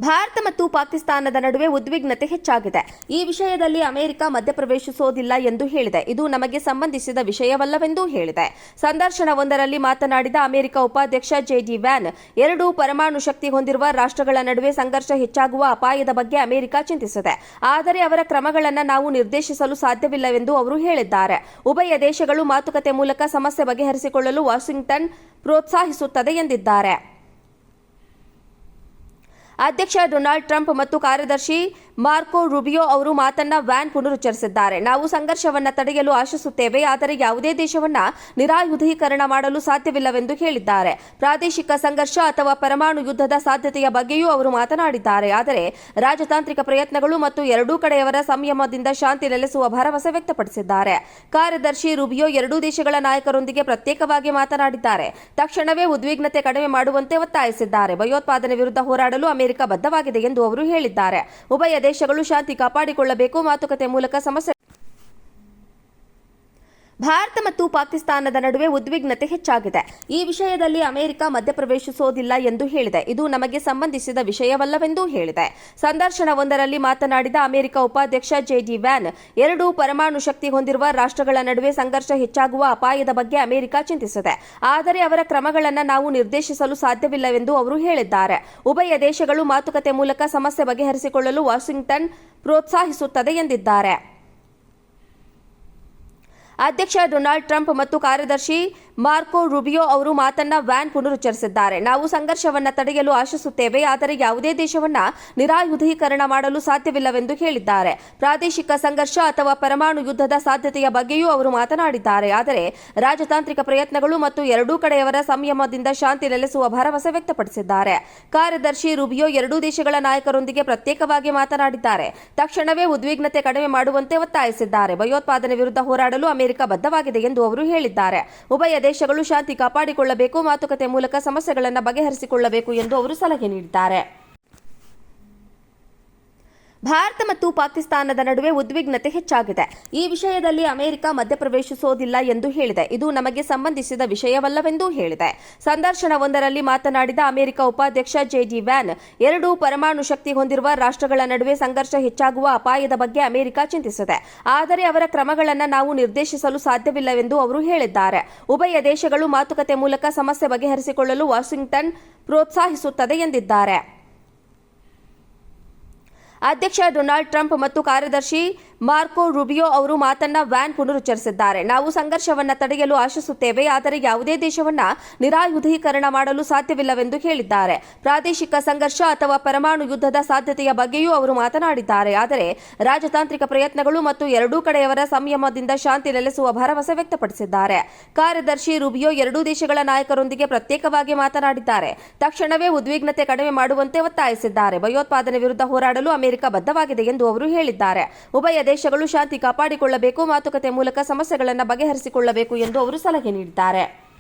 ಭಾರತ ಮತ್ತು ಪಾಕಿಸ್ತಾನದ ನಡುವೆ ಉದ್ವಿಗ್ನತೆ ಹೆಚ್ಚಾಗಿದೆ. ಈ ವಿಷಯದಲ್ಲಿ ಅಮೆರಿಕ ಮಧ್ಯಪ್ರವೇಶಿಸುವುದಿಲ್ಲ ಎಂದು ಹೇಳಿದೆ. ಇದು ನಮಗೆ ಸಂಬಂಧಿಸಿದ ವಿಷಯವಲ್ಲವೆಂದು ಹೇಳಿದೆ. ಸಂದರ್ಶನವೊಂದರಲ್ಲಿ ಮಾತನಾಡಿದ ಅಮೆರಿಕ ಉಪಾಧ್ಯಕ್ಷ ಜೆಡಿ ವ್ಯಾನ್, ಎರಡೂ ಪರಮಾಣು ಶಕ್ತಿ ಹೊಂದಿರುವ ರಾಷ್ಟ್ರಗಳ ನಡುವೆ ಸಂಘರ್ಷ ಹೆಚ್ಚಾಗುವ ಅಪಾಯದ ಬಗ್ಗೆ ಅಮೆರಿಕ ಚಿಂತಿಸಿದೆ. ಆದರೆ ಅವರ ಕ್ರಮಗಳನ್ನು ನಾವು ನಿರ್ದೇಶಿಸಲು ಸಾಧ್ಯವಿಲ್ಲವೆಂದು ಅವರು ಹೇಳಿದ್ದಾರೆ. ಉಭಯ ದೇಶಗಳು ಮಾತುಕತೆ ಮೂಲಕ ಸಮಸ್ಯೆ ಬಗೆಹರಿಸಿಕೊಳ್ಳಲು ವಾಷಿಂಗ್ಟನ್ ಪ್ರೋತ್ಸಾಹಿಸುತ್ತದೆ ಎಂದಿದ್ದಾರೆ. ಅಧ್ಯಕ್ಷ ಡೊನಾಲ್ಡ್ ಟ್ರಂಪ್ ಮತ್ತು ಕಾರ್ಯದರ್ಶಿ ಮಾರ್ಕೊ ರೂಬಿಯೋ ಅವರು ಮಾತನ್ನ ವ್ಯಾನ್ ಪುನರುಚ್ಚರಿಸಿದ್ದಾರೆ. ನಾವು ಸಂಘರ್ಷವನ್ನು ತಡೆಯಲು ಆಶಿಸುತ್ತೇವೆ, ಆದರೆ ಯಾವುದೇ ದೇಶವನ್ನು ನಿರಾಯುಧೀಕರಣ ಮಾಡಲು ಸಾಧ್ಯವಿಲ್ಲವೆಂದು ಹೇಳಿದ್ದಾರೆ. ಪ್ರಾದೇಶಿಕ ಸಂಘರ್ಷ ಅಥವಾ ಪರಮಾಣು ಯುದ್ಧದ ಸಾಧ್ಯತೆಯ ಬಗ್ಗೆಯೂ ಅವರು ಮಾತನಾಡಿದ್ದಾರೆ. ಆದರೆ ರಾಜತಾಂತ್ರಿಕ ಪ್ರಯತ್ನಗಳು ಮತ್ತು ಎರಡೂ ಕಡೆಯವರ ಸಂಯಮದಿಂದ ಶಾಂತಿ ನೆಲೆಸುವ ಭರವಸೆ ವ್ಯಕ್ತಪಡಿಸಿದ್ದಾರೆ. ಕಾರ್ಯದರ್ಶಿ ರೂಬಿಯೋ ಎರಡೂ ದೇಶಗಳ ನಾಯಕರೊಂದಿಗೆ ಪ್ರತ್ಯೇಕವಾಗಿ ಮಾತನಾಡಿದ್ದಾರೆ. ತಕ್ಷಣವೇ ಉದ್ವಿಗ್ನತೆ ಕಡಿಮೆ ಮಾಡುವಂತೆ ಒತ್ತಾಯಿಸಿದ್ದಾರೆ. ಭಯೋತ್ಪಾದನೆ ವಿರುದ್ಧ ಹೋರಾಡಲು ಅಮೆರಿಕ ಬದ್ಧವಾಗಿದೆ ಎಂದು ಅವರು ಹೇಳಿದ್ದಾರೆ. ಉಭಯ ದೇಶಗಳು ಶಾಂತಿ ಕಾಪಾಡಿಕೊಳ್ಳಬೇಕು, ಮಾತುಕತೆ ಮೂಲಕ ಸಮಸ್ಯೆ. ಭಾರತ ಮತ್ತು ಪಾಕಿಸ್ತಾನದ ನಡುವೆ ಉದ್ವಿಗ್ನತೆ ಹೆಚ್ಚಾಗಿದೆ. ಈ ವಿಷಯದಲ್ಲಿ ಅಮೆರಿಕ ಮಧ್ಯಪ್ರವೇಶಿಸುವುದಿಲ್ಲ ಎಂದು ಹೇಳಿದೆ. ಇದು ನಮಗೆ ಸಂಬಂಧಿಸಿದ ವಿಷಯವಲ್ಲವೆಂದು ಹೇಳಿದೆ. ಸಂದರ್ಶನವೊಂದರಲ್ಲಿ ಮಾತನಾಡಿದ ಅಮೆರಿಕ ಉಪಾಧ್ಯಕ್ಷ ಜೆಡಿ ವ್ಯಾನ್, ಎರಡೂ ಪರಮಾಣು ಶಕ್ತಿ ಹೊಂದಿರುವ ರಾಷ್ಟ್ರಗಳ ನಡುವೆ ಸಂಘರ್ಷ ಹೆಚ್ಚಾಗುವ ಅಪಾಯದ ಬಗ್ಗೆ ಅಮೆರಿಕ ಚಿಂತಿಸಿದೆ. ಆದರೆ ಅವರ ಕ್ರಮಗಳನ್ನು ನಾವು ನಿರ್ದೇಶಿಸಲು ಸಾಧ್ಯವಿಲ್ಲವೆಂದು ಅವರು ಹೇಳಿದ್ದಾರೆ. ಉಭಯ ದೇಶಗಳು ಮಾತುಕತೆ ಮೂಲಕ ಸಮಸ್ಯೆ ಬಗೆಹರಿಸಿಕೊಳ್ಳಲು ವಾಷಿಂಗ್ಟನ್ ಪ್ರೋತ್ಸಾಹಿಸುತ್ತದೆ ಎಂದಿದ್ದಾರೆ. ಅಧ್ಯಕ್ಷ ಡೊನಾಲ್ಡ್ ಟ್ರಂಪ್ ಮತ್ತು ಕಾರ್ಯದರ್ಶಿ ಮಾರ್ಕೊ ರೂಬಿಯೋ ಅವರು ಮಾತನ್ನ ವ್ಯಾನ್ ಪುನರುಚ್ಚರಿಸಿದ್ದಾರೆ. ನಾವು ಸಂಘರ್ಷವನ್ನು ತಡೆಯಲು ಆಶಿಸುತ್ತೇವೆ, ಆದರೆ ಯಾವುದೇ ದೇಶವನ್ನು ನಿರಾಯುಧೀಕರಣ ಮಾಡಲು ಸಾಧ್ಯವಿಲ್ಲವೆಂದು ಹೇಳಿದ್ದಾರೆ. ಪ್ರಾದೇಶಿಕ ಸಂಘರ್ಷ ಅಥವಾ ಪರಮಾಣು ಯುದ್ಧದ ಸಾಧ್ಯತೆಯ ಬಗ್ಗೆಯೂ ಅವರು ಮಾತನಾಡಿದ್ದಾರೆ. ಆದರೆ ರಾಜತಾಂತ್ರಿಕ ಪ್ರಯತ್ನಗಳು ಮತ್ತು ಎರಡೂ ಕಡೆಯವರ ಸಂಯಮದಿಂದ ಶಾಂತಿ ನೆಲೆಸುವ ಭರವಸೆ ವ್ಯಕ್ತಪಡಿಸಿದ್ದಾರೆ. ಕಾರ್ಯದರ್ಶಿ ರೂಬಿಯೋ ಎರಡೂ ದೇಶಗಳ ನಾಯಕರೊಂದಿಗೆ ಪ್ರತ್ಯೇಕವಾಗಿ ಮಾತನಾಡಿದ್ದಾರೆ. ತಕ್ಷಣವೇ ಉದ್ವಿಗ್ನತೆ ಕಡಿಮೆ ಮಾಡುವಂತೆ ಒತ್ತಾಯಿಸಿದ್ದಾರೆ. ಭಯೋತ್ಪಾದನೆ ವಿರುದ್ಧ ಹೋರಾಡಲು ಅಮೆರಿಕ ಬದ್ಧವಾಗಿದೆ ಎಂದು ಅವರು ಹೇಳಿದ್ದಾರೆ. ಉಭಯ ದೇಶಗಳು ಶಾಂತಿ ಕಾಪಾಡಿಕೊಳ್ಳಬೇಕು, ಮಾತುಕತೆ ಮೂಲಕ ಸಮಸ್ಯೆಗಳನ್ನು ಬಗೆಹರಿಸಿಕೊಳ್ಳಬೇಕು ಎಂದು ಅವರು ಸಲಹೆ ನೀಡಿದ್ದಾರೆ. ಭಾರತ ಮತ್ತು ಪಾಕಿಸ್ತಾನದ ನಡುವೆ ಉದ್ವಿಗ್ನತೆ ಹೆಚ್ಚಾಗಿದೆ. ಈ ವಿಷಯದಲ್ಲಿ ಅಮೆರಿಕ ಮಧ್ಯಪ್ರವೇಶಿಸುವುದಿಲ್ಲ ಎಂದು ಹೇಳಿದೆ. ಇದು ನಮಗೆ ಸಂಬಂಧಿಸಿದ ವಿಷಯವಲ್ಲವೆಂದು ಹೇಳಿದೆ. ಸಂದರ್ಶನವೊಂದರಲ್ಲಿ ಮಾತನಾಡಿದ ಅಮೆರಿಕ ಉಪಾಧ್ಯಕ್ಷ ಜೆಡಿ ವ್ಯಾನ್, ಎರಡೂ ಪರಮಾಣು ಶಕ್ತಿ ಹೊಂದಿರುವ ರಾಷ್ಟ್ರಗಳ ನಡುವೆ ಸಂಘರ್ಷ ಹೆಚ್ಚಾಗುವ ಅಪಾಯದ ಬಗ್ಗೆ ಅಮೆರಿಕ ಚಿಂತಿಸಿದೆ. ಆದರೆ ಅವರ ಕ್ರಮಗಳನ್ನು ನಾವು ನಿರ್ದೇಶಿಸಲು ಸಾಧ್ಯವಿಲ್ಲವೆಂದು ಅವರು ಹೇಳಿದ್ದಾರೆ. ಉಭಯ ದೇಶಗಳು ಮಾತುಕತೆ ಮೂಲಕ ಸಮಸ್ಯೆ ಬಗೆಹರಿಸಿಕೊಳ್ಳಲು ವಾಷಿಂಗ್ಟನ್ ಪ್ರೋತ್ಸಾಹಿಸುತ್ತದೆ ಎಂದಿದ್ದಾರೆ. ಅಧ್ಯಕ್ಷ ಡೊನಾಲ್ಡ್ ಟ್ರಂಪ್ ಮತ್ತು ಕಾರ್ಯದರ್ಶಿ ಮಾರ್ಕೊ ರೂಬಿಯೋ ಅವರು ಮಾತನ್ನ ವ್ಯಾನ್ ಪುನರುಚ್ಚರಿಸಿದ್ದಾರೆ. ನಾವು ಸಂಘರ್ಷವನ್ನು ತಡೆಯಲು ಆಶಿಸುತ್ತೇವೆ, ಆದರೆ ಯಾವುದೇ ದೇಶವನ್ನು ನಿರಾಯುಧೀಕರಣ ಮಾಡಲು ಸಾಧ್ಯವಿಲ್ಲವೆಂದು ಹೇಳಿದ್ದಾರೆ. ಪ್ರಾದೇಶಿಕ ಸಂಘರ್ಷ ಅಥವಾ ಪರಮಾಣು ಯುದ್ಧದ ಸಾಧ್ಯತೆಯ ಬಗ್ಗೆಯೂ ಅವರು ಮಾತನಾಡಿದ್ದಾರೆ. ಆದರೆ ರಾಜತಾಂತ್ರಿಕ ಪ್ರಯತ್ನಗಳು ಮತ್ತು ಎರಡೂ ಕಡೆಯವರ ಸಂಯಮದಿಂದ ಶಾಂತಿ ನೆಲೆಸುವ ಭರವಸೆ ವ್ಯಕ್ತಪಡಿಸಿದ್ದಾರೆ. ಕಾರ್ಯದರ್ಶಿ ರೂಬಿಯೋ ಎರಡೂ ದೇಶಗಳ ನಾಯಕರೊಂದಿಗೆ ಪ್ರತ್ಯೇಕವಾಗಿ ಮಾತನಾಡಿದ್ದಾರೆ. ತಕ್ಷಣವೇ ಉದ್ವಿಗ್ನತೆ ಕಡಿಮೆ ಮಾಡುವಂತೆ ಒತ್ತಾಯಿಸಿದ್ದಾರೆ. ಭಯೋತ್ಪಾದನೆ ವಿರುದ್ಧ ಹೋರಾಡಲು ಅಮೆರಿಕ ಬದ್ಧವಾಗಿದೆ ಎಂದು ಅವರು ಹೇಳಿದ್ದಾರೆ. ಉಭಯ ದೇಶಗಳು ಶಾಂತಿ ಕಾಪಾಡಿಕೊಳ್ಳಬೇಕು, ಮಾತುಕತೆ ಮೂಲಕ ಸಮಸ್ಯೆಗಳನ್ನು ಬಗೆಹರಿಸಿಕೊಳ್ಳಬೇಕು ಎಂದು ಅವರು ಸಲಹೆ ನೀಡಿದ್ದಾರೆ.